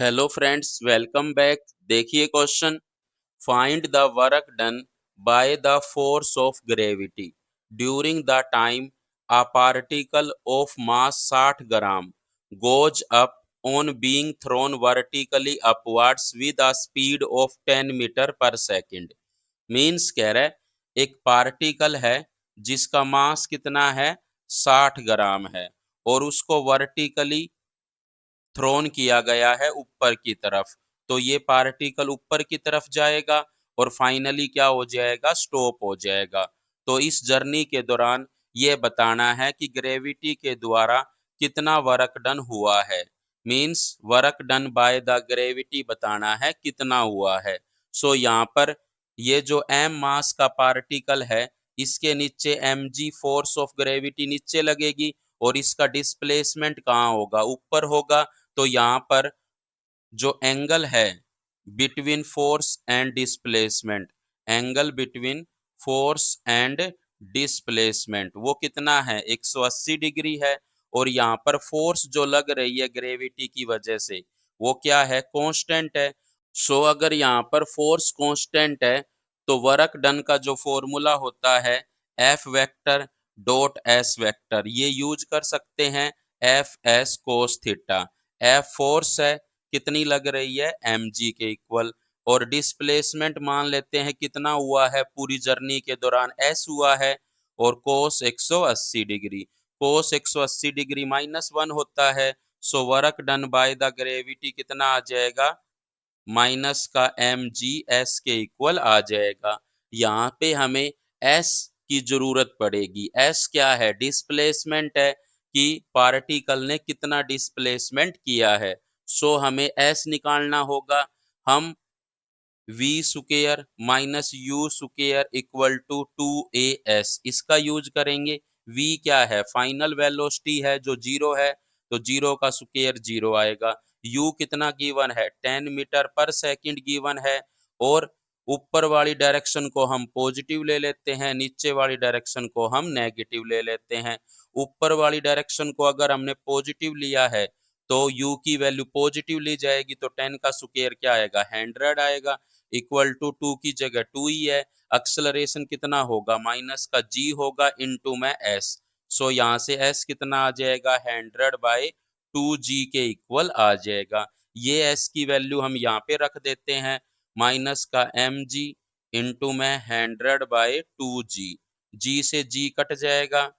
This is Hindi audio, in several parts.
Hello friends, welcome back. देखिए question, find the work done by the force of gravity during the time a particle of mass 60 gram goes up on being thrown vertically upwards with a speed of 10 metre per second. Means कह रहा है एक पार्टिकल है जिसका मास कितना है, 60 ग्राम है, और उसको वर्टिकली थ्रोन किया गया है ऊपर की तरफ। तो ये पार्टिकल ऊपर की तरफ जाएगा और फाइनली क्या हो जाएगा, स्टॉप हो जाएगा। तो इस जर्नी के दौरान ये बताना है कि ग्रेविटी के द्वारा कितना वर्क डन हुआ है। Means work done by the gravity बताना है कितना हुआ है। सो यहाँ पर ये जो एम मास का पार्टिकल है, इसके नीचे mg फोर्स ऑफ ग्रेविटी नीचे लगेगी और इसका डिस्प्लेसमेंट कहाँ होगा, ऊपर होगा। तो यहाँ पर जो एंगल है between force and displacement, angle between force and displacement वो कितना है, 180 डिग्री है। और यहाँ पर फोर्स जो लग रही है ग्रेविटी की वजह से वो क्या है, कांस्टेंट है। सो अगर यहाँ पर फोर्स कांस्टेंट है तो वर्क डन का जो फॉर्मूला होता है F vector dot S vector, ये यूज कर सकते हैं, F S cos theta. F force है, कितनी लग रही है, mg के इक्वल, और डिस्प्लेसमेंट मान लेते हैं कितना हुआ है पूरी जर्नी के दौरान, s हुआ है, और कोस 180 डिग्री, कोस 180 डिग्री -1 होता है। So work done by the gravity कितना आ जाएगा, माइनस का mg s के इक्वल आ जाएगा। यहाँ पे हमें s की जरूरत पड़ेगी। s क्या है, डिस्प्लेसमेंट है कि पार्टिकल ने कितना डिस्प्लेसमेंट किया है। सो हमें s निकालना होगा। हम v square minus U square equal to 2as इसका यूज करेंगे। v क्या है, फाइनल वेलोसिटी है जो 0 है, तो 0 का स्क्वायर 0 आएगा। u कितना गिवन है, 10 मीटर पर सेकंड गिवन है। और ऊपर वाली डायरेक्शन को हम पॉजिटिव ले लेते हैं, नीचे वाली डायरेक्शन को हम नेगेटिव ले लेते हैं। ऊपर वाली डायरेक्शन को अगर हमने पॉजिटिव लिया है तो u की वैल्यू पॉजिटिव ली जाएगी, तो 10 का स्क्वायर क्या आएगा, 100 आएगा, इक्वल टू 2 की जगह 2 ही है। एक्सेलरेशन कितना होगा, माइनस का g होगा इनटू में s। सो यहाँ से s कितना आ जाएगा, 100/2g के इक्वल आ जाएगा। ये s की वैल्यू हम यहाँ पे रख देते हैं, माइनस का mg इनटू में 100/2g, g से g कट जाएगा।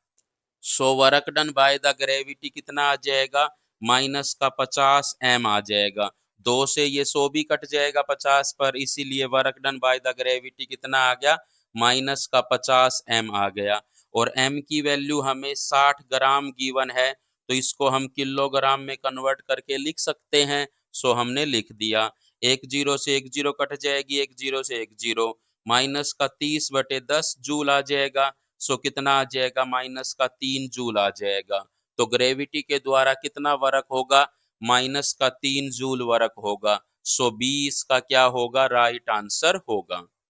So work done by the gravity कितना आ जाएगा, माइनस का 50 m आ जाएगा। 2 से ये 100 भी कट जाएगा 50 पर, इसीलिए work done by the gravity कितना आ गया, माइनस का 50 m आ गया। और m की वैल्यू हमें 60 ग्राम गिवन है, तो इसको हम किलोग्राम में कन्वर्ट करके लिख सकते हैं। सो हमने लिख दिया, एक जीरो से एक जीरो कट जाएगी, एक जीरो से एक जीरो, माइनस का 30/10 जूल आ जाएगा। सो कितना आ जाएगा, माइनस का 3 जूल आ जाएगा। तो ग्रेविटी के द्वारा कितना वर्क होगा, माइनस का 3 जूल वर्क होगा। सो 20 का क्या होगा, राइट आंसर होगा।